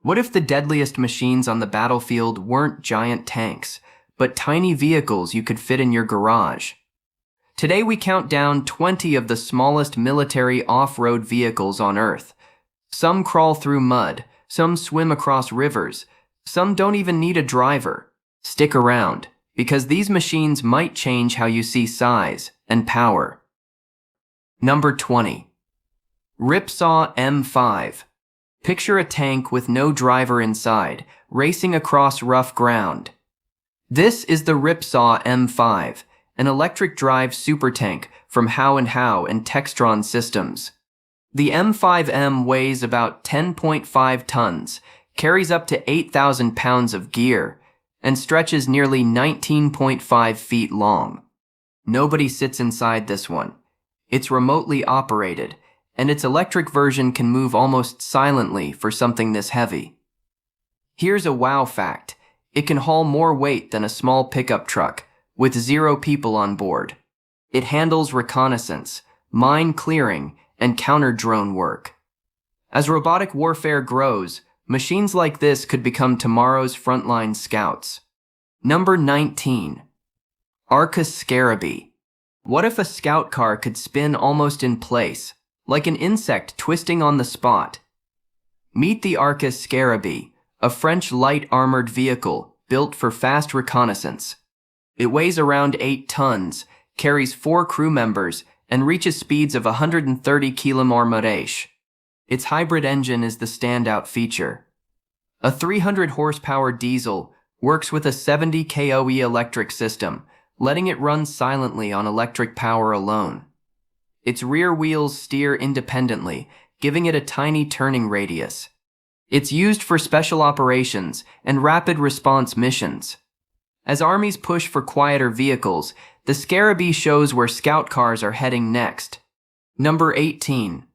What if the deadliest machines on the battlefield weren't giant tanks, but tiny vehicles you could fit in your garage? Today we count down 20 of the smallest military off-road vehicles on Earth. Some crawl through mud, some swim across rivers, some don't even need a driver. Stick around, because these machines might change how you see size and power. Number 20. Ripsaw M5. Picture a tank with no driver inside, racing across rough ground. This is the Ripsaw M5, an electric drive super tank from How and Textron Systems. The M5M weighs about 10.5 tons, carries up to 8,000 pounds of gear, and stretches nearly 19.5 feet long. Nobody sits inside this one. It's remotely operated, and its electric version can move almost silently for something this heavy. Here's a wow fact. It can haul more weight than a small pickup truck, with 0 people on board. It handles reconnaissance, mine clearing, and counter-drone work. As robotic warfare grows, machines like this could become tomorrow's frontline scouts. Number 19. Arquus SCARABE. What if a scout car could spin almost in place, like an insect twisting on the spot? Meet the Arquus SCARABE, a French light armored vehicle built for fast reconnaissance. It weighs around 8 tons, carries 4 crew members, and reaches speeds of 130 km/h. Its hybrid engine is the standout feature. A 300 horsepower diesel works with a 70 kOe electric system, letting it run silently on electric power alone. Its rear wheels steer independently, giving it a tiny turning radius. It's used for special operations and rapid response missions. As armies push for quieter vehicles, the SCARABE shows where scout cars are heading next. Number 18.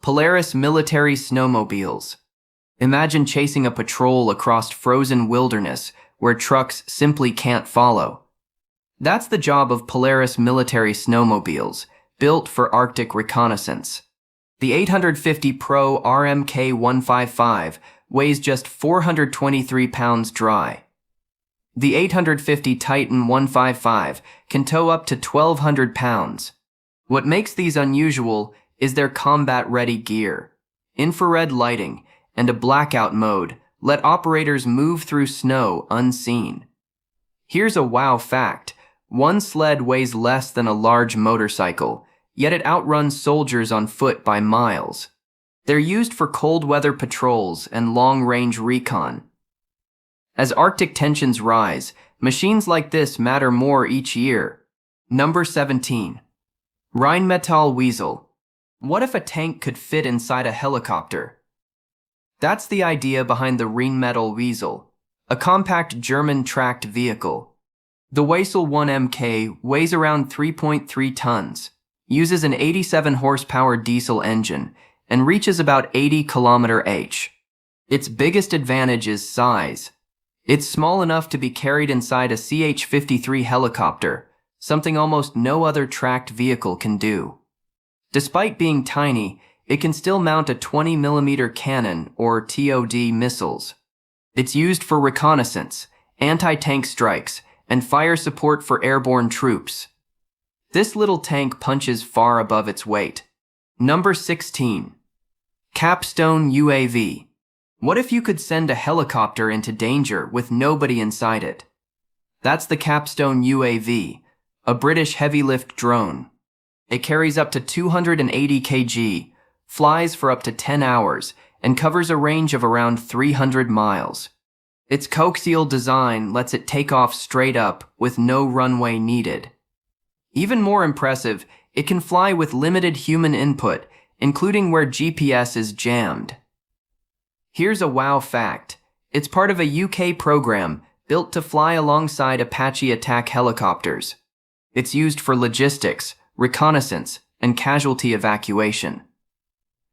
Polaris military snowmobiles. Imagine chasing a patrol across frozen wilderness where trucks simply can't follow. That's the job of Polaris military snowmobiles, built for Arctic reconnaissance. The 850 Pro RMK 155 weighs just 423 pounds dry. The 850 Titan 155 can tow up to 1,200 pounds. What makes these unusual is their combat-ready gear. Infrared lighting and a blackout mode let operators move through snow unseen. Here's a wow fact. One sled weighs less than a large motorcycle, yet it outruns soldiers on foot by miles. They're used for cold weather patrols and long-range recon. As Arctic tensions rise, machines like this matter more each year. Number 17. Rheinmetall Wiesel. What if a tank could fit inside a helicopter? That's the idea behind the Rheinmetall Wiesel, a compact German tracked vehicle. The Wiesel 1MK weighs around 3.3 tons, uses an 87 horsepower diesel engine, and reaches about 80 km/h. Its biggest advantage is size. It's small enough to be carried inside a CH-53 helicopter, something almost no other tracked vehicle can do. Despite being tiny, it can still mount a 20mm cannon or TOD missiles. It's used for reconnaissance, anti-tank strikes, and fire support for airborne troops. This little tank punches far above its weight. Number 16. CAPSTONE UAV. What if you could send a helicopter into danger with nobody inside it? That's the CAPSTONE UAV, a British heavy-lift drone. It carries up to 280 kg, flies for up to 10 hours, and covers a range of around 300 miles. Its coaxial design lets it take off straight up with no runway needed. Even more impressive, it can fly with limited human input, including where GPS is jammed. Here's a wow fact. It's part of a UK program built to fly alongside Apache attack helicopters. It's used for logistics, reconnaissance, and casualty evacuation.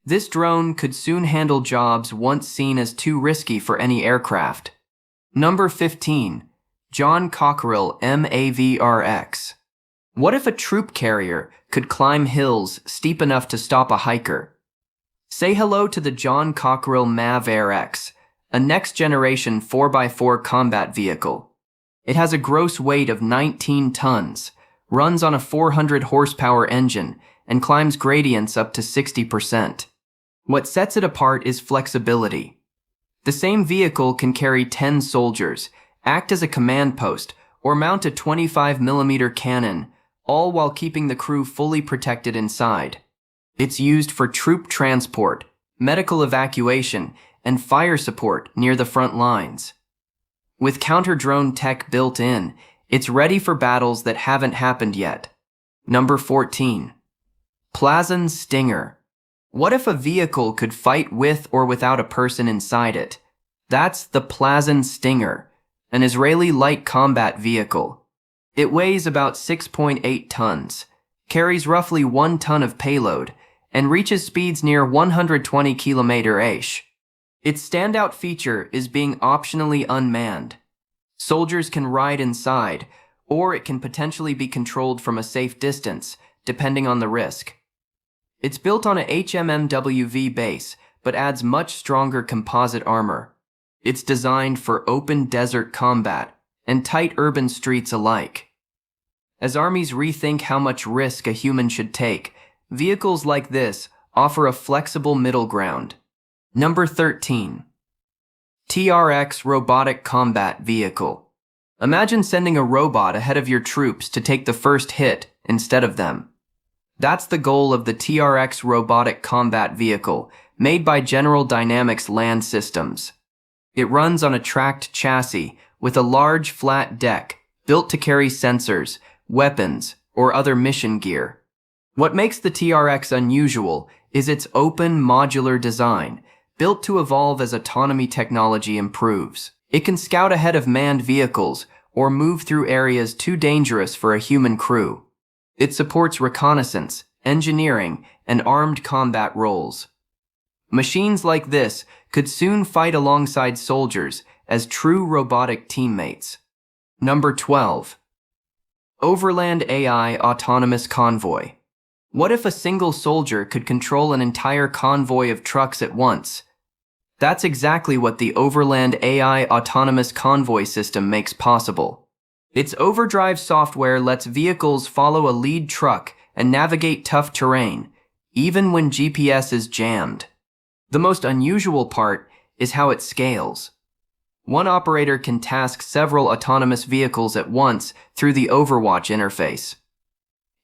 This drone could soon handle jobs once seen as too risky for any aircraft. Number 15. John Cockerill MAV'Rx. What if a troop carrier could climb hills steep enough to stop a hiker? Say hello to the John Cockerill MAV'Rx, a next-generation 4x4 combat vehicle. It has a gross weight of 19 tons, runs on a 400 horsepower engine, and climbs gradients up to 60%. What sets it apart is flexibility. The same vehicle can carry 10 soldiers, act as a command post, or mount a 25mm cannon, all while keeping the crew fully protected inside. It's used for troop transport, medical evacuation, and fire support near the front lines. With counter-drone tech built in, it's ready for battles that haven't happened yet. Number 14. Plasan STINGER. What if a vehicle could fight with or without a person inside it? That's the Plasan STINGER, an Israeli light combat vehicle. It weighs about 6.8 tons, carries roughly 1 ton of payload, and reaches speeds near 120 km/h. Its standout feature is being optionally unmanned. Soldiers can ride inside, or it can potentially be controlled from a safe distance, depending on the risk. It's built on a HMMWV base, but adds much stronger composite armor. It's designed for open desert combat and tight urban streets alike. As armies rethink how much risk a human should take, vehicles like this offer a flexible middle ground. Number 13. THeMIS Robotic Combat Vehicle. Imagine sending a robot ahead of your troops to take the first hit instead of them. That's the goal of the THeMIS Robotic Combat Vehicle, made by General Dynamics Land Systems. It runs on a tracked chassis with a large flat deck built to carry sensors, weapons, or other mission gear. What makes the THeMIS unusual is its open, modular design, built to evolve as autonomy technology improves. It can scout ahead of manned vehicles or move through areas too dangerous for a human crew. It supports reconnaissance, engineering, and armed combat roles. Machines like this could soon fight alongside soldiers as true robotic teammates. Number 12. Overland AI Autonomous Convoy. What if a single soldier could control an entire convoy of trucks at once? That's exactly what the Overland AI Autonomous Convoy system makes possible. Its overdrive software lets vehicles follow a lead truck and navigate tough terrain, even when GPS is jammed. The most unusual part is how it scales. One operator can task several autonomous vehicles at once through the Overwatch interface.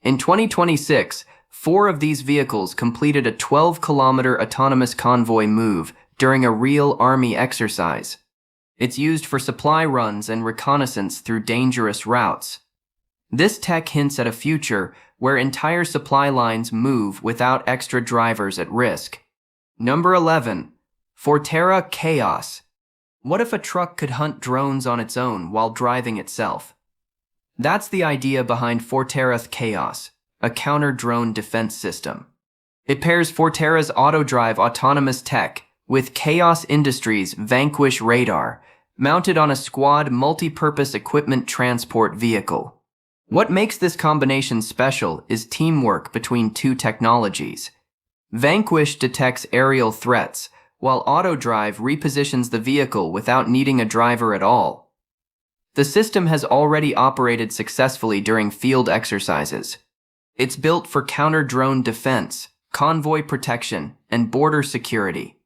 In 2026, 4 of these vehicles completed a 12-kilometer autonomous convoy move during a real Army exercise. It's used for supply runs and reconnaissance through dangerous routes. This tech hints at a future where entire supply lines move without extra drivers at risk. Number 11. Forterra CHAOS. What if a truck could hunt drones on its own while driving itself? That's the idea behind Forterra CHAOS, a counter-drone defense system. It pairs Forterra's auto-drive autonomous tech with Chaos Industries' Vanquish radar, mounted on a squad multi-purpose equipment transport vehicle. What makes this combination special is teamwork between 2 technologies. Vanquish detects aerial threats, while auto-drive repositions the vehicle without needing a driver at all. The system has already operated successfully during field exercises. It's built for counter-drone defense, convoy protection, and border security.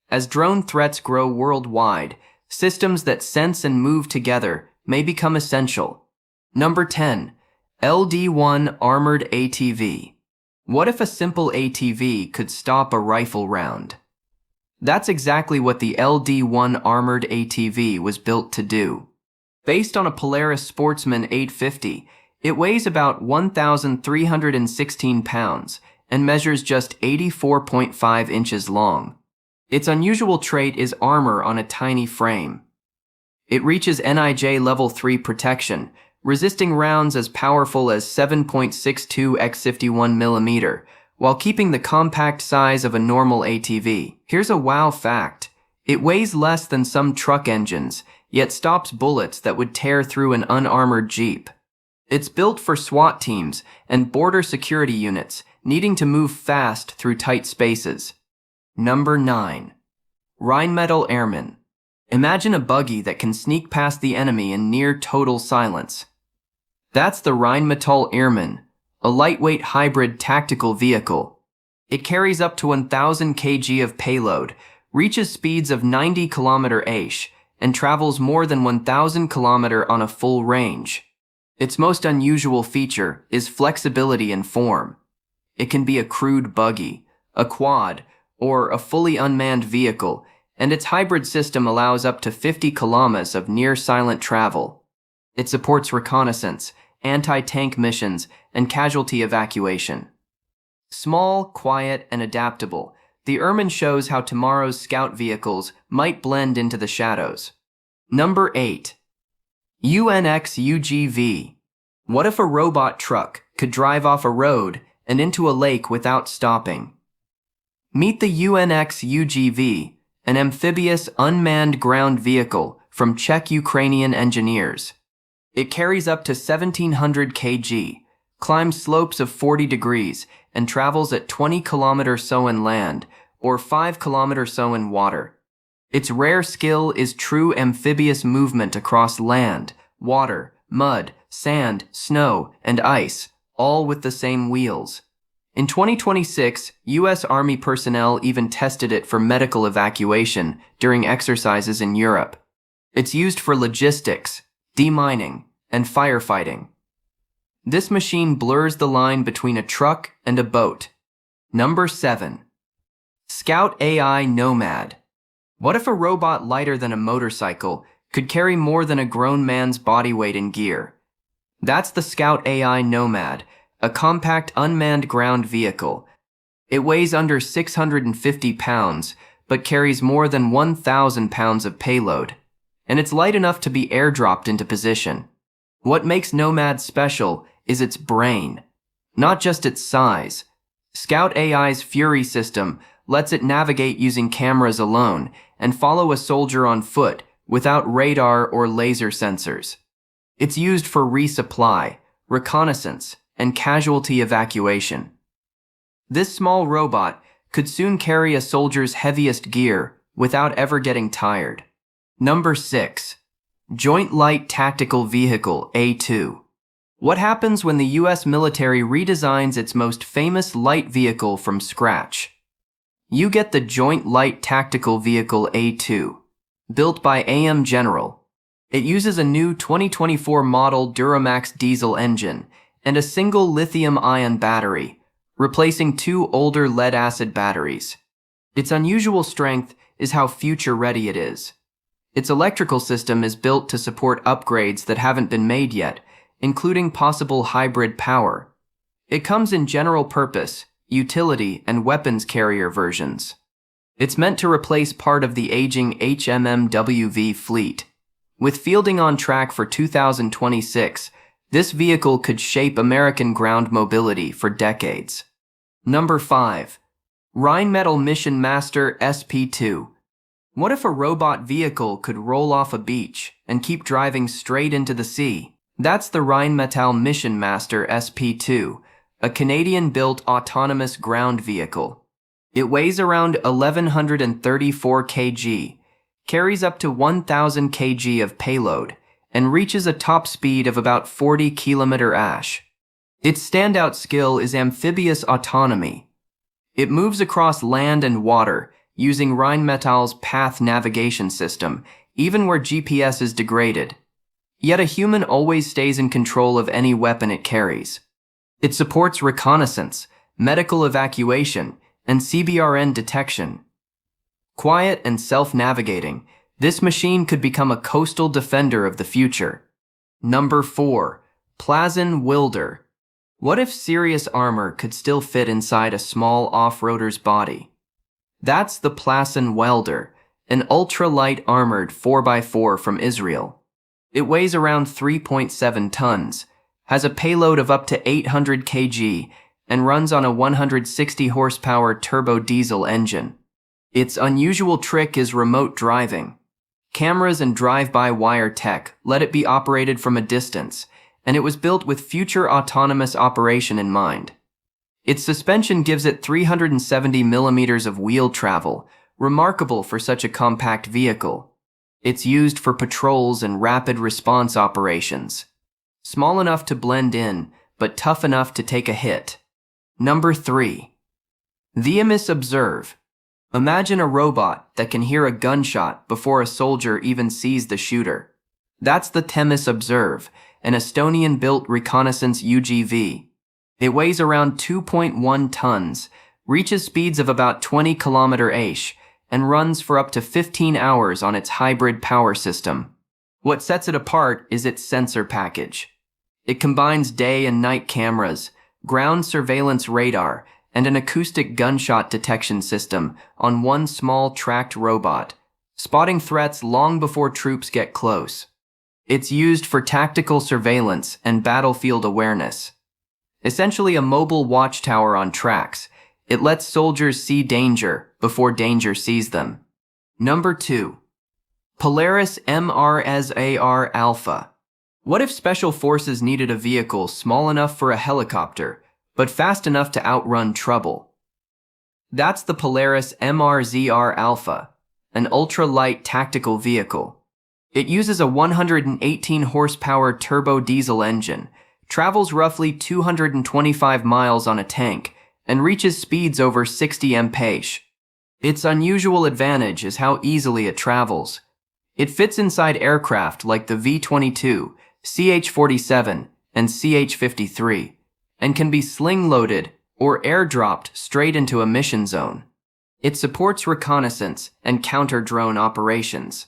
As drone threats grow worldwide, systems that sense and move together may become essential. Number 10. LD-1 Armored ATV. What if a simple ATV could stop a rifle round? That's exactly what the LD-1 Armored ATV was built to do. Based on a Polaris Sportsman 850, it weighs about 1,316 pounds and measures just 84.5 inches long. Its unusual trait is armor on a tiny frame. It reaches NIJ Level 3 protection, resisting rounds as powerful as 7.62 x 51 mm, while keeping the compact size of a normal ATV. Here's a wow fact. It weighs less than some truck engines, yet stops bullets that would tear through an unarmored Jeep. It's built for SWAT teams and border security units needing to move fast through tight spaces. Number 9. Rheinmetall Ermine. Imagine a buggy that can sneak past the enemy in near total silence. That's the Rheinmetall Ermine, a lightweight hybrid tactical vehicle. It carries up to 1,000 kg of payload, reaches speeds of 90 km/h, and travels more than 1,000 km on a full range. Its most unusual feature is flexibility in form. It can be a crewed buggy, a quad, or a fully unmanned vehicle, and its hybrid system allows up to 50 km of near-silent travel. It supports reconnaissance, anti-tank missions, and casualty evacuation. Small, quiet, and adaptable, the Ermine shows how tomorrow's scout vehicles might blend into the shadows. Number 8. UNEX UGV. What if a robot truck could drive off a road and into a lake without stopping? Meet the UNEX UGV, an amphibious unmanned ground vehicle from Czech Ukrainian engineers. It carries up to 1,700 kg, climbs slopes of 40 degrees, and travels at 20 km so in land, or 5 km so in water. Its rare skill is true amphibious movement across land, water, mud, sand, snow, and ice, all with the same wheels. In 2026, U.S. Army personnel even tested it for medical evacuation during exercises in Europe. It's used for logistics, demining, and firefighting. This machine blurs the line between a truck and a boat. Number 7. Scout AI NOMAD. What if a robot lighter than a motorcycle could carry more than a grown man's body weight in gear? That's the Scout AI NOMAD, a compact unmanned ground vehicle. It weighs under 650 pounds, but carries more than 1,000 pounds of payload, and it's light enough to be airdropped into position. What makes NOMAD special is its brain, not just its size. Scout AI's Fury system lets it navigate using cameras alone and follow a soldier on foot without radar or laser sensors. It's used for resupply, reconnaissance, and casualty evacuation. This small robot could soon carry a soldier's heaviest gear without ever getting tired. Number 6. Joint Light Tactical Vehicle A2. What happens when the U.S. military redesigns its most famous light vehicle from scratch? You get the Joint Light Tactical Vehicle A2, built by AM General. It uses a new 2024 model Duramax diesel engine and a single lithium-ion battery, replacing 2 older lead-acid batteries. Its unusual strength is how future-ready it is. Its electrical system is built to support upgrades that haven't been made yet, including possible hybrid power. It comes in general purpose, utility, and weapons carrier versions. It's meant to replace part of the aging HMMWV fleet. With fielding on track for 2026, this vehicle could shape American ground mobility for decades. Number 5. Rheinmetall Mission Master SP2. What if a robot vehicle could roll off a beach and keep driving straight into the sea? That's the Rheinmetall Mission Master SP2, a Canadian-built autonomous ground vehicle. It weighs around 1,134 kg, carries up to 1,000 kg of payload, and reaches a top speed of about 40 km/h. Its standout skill is amphibious autonomy. It moves across land and water using Rheinmetall's path navigation system, even where GPS is degraded. Yet a human always stays in control of any weapon it carries. It supports reconnaissance, medical evacuation, and CBRN detection. Quiet and self-navigating, this machine could become a coastal defender of the future. Number 4. Plasan WILDER. What if serious armor could still fit inside a small off-roader's body? That's the Plasan WILDER, an ultra-light armored 4x4 from Israel. It weighs around 3.7 tons, has a payload of up to 800 kg, and runs on a 160 horsepower turbo diesel engine. Its unusual trick is remote driving. Cameras and drive-by-wire tech let it be operated from a distance, and it was built with future autonomous operation in mind. Its suspension gives it 370 millimeters of wheel travel, remarkable for such a compact vehicle. It's used for patrols and rapid response operations. Small enough to blend in, but tough enough to take a hit. Number 3. THeMIS Observe. Imagine a robot that can hear a gunshot before a soldier even sees the shooter. That's the THeMIS Observe, an Estonian-built reconnaissance UGV. It weighs around 2.1 tons, reaches speeds of about 20 km/h, and runs for up to 15 hours on its hybrid power system. What sets it apart is its sensor package. It combines day and night cameras, ground surveillance radar, and an acoustic gunshot detection system on one small tracked robot, spotting threats long before troops get close. It's used for tactical surveillance and battlefield awareness. Essentially a mobile watchtower on tracks, it lets soldiers see danger before danger sees them. Number 2. Polaris MRZR Alpha. What if Special Forces needed a vehicle small enough for a helicopter, but fast enough to outrun trouble? That's the Polaris MRZR Alpha, an ultra-light tactical vehicle. It uses a 118 horsepower turbo diesel engine, travels roughly 225 miles on a tank, and reaches speeds over 60 mph. Its unusual advantage is how easily it travels. It fits inside aircraft like the V-22, CH-47, and CH-53, and can be sling-loaded or airdropped straight into a mission zone. It supports reconnaissance and counter-drone operations.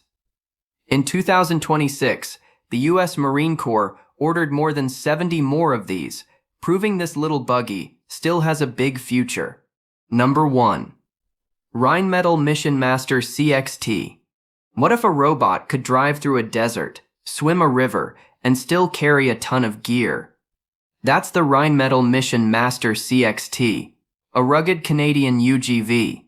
In 2026, the U.S. Marine Corps ordered more than 70 more of these, proving this little buggy still has a big future. Number 1. Rheinmetall Mission Master CXT. What if a robot could drive through a desert, swim a river, and still carry a ton of gear? That's the Rheinmetall Mission Master CXT, a rugged Canadian UGV.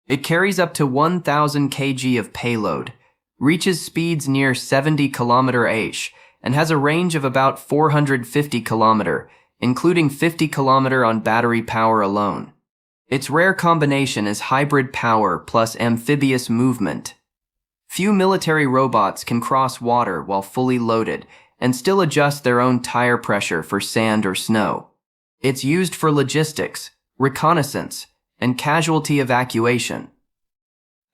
It carries up to 1,000 kg of payload, reaches speeds near 70 km/h, and has a range of about 450 km, including 50 km on battery power alone. Its rare combination is hybrid power plus amphibious movement. Few military robots can cross water while fully loaded and still adjust their own tire pressure for sand or snow. It's used for logistics, reconnaissance, and casualty evacuation.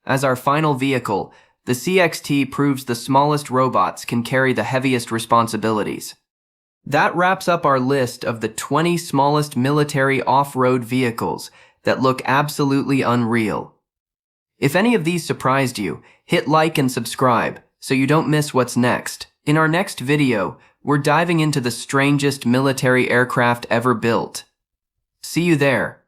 As our final vehicle, the CXT proves the smallest robots can carry the heaviest responsibilities. That wraps up our list of the 20 smallest military off-road vehicles that look absolutely unreal. If any of these surprised you, hit like and subscribe so you don't miss what's next. In our next video, we're diving into the strangest military aircraft ever built. See you there.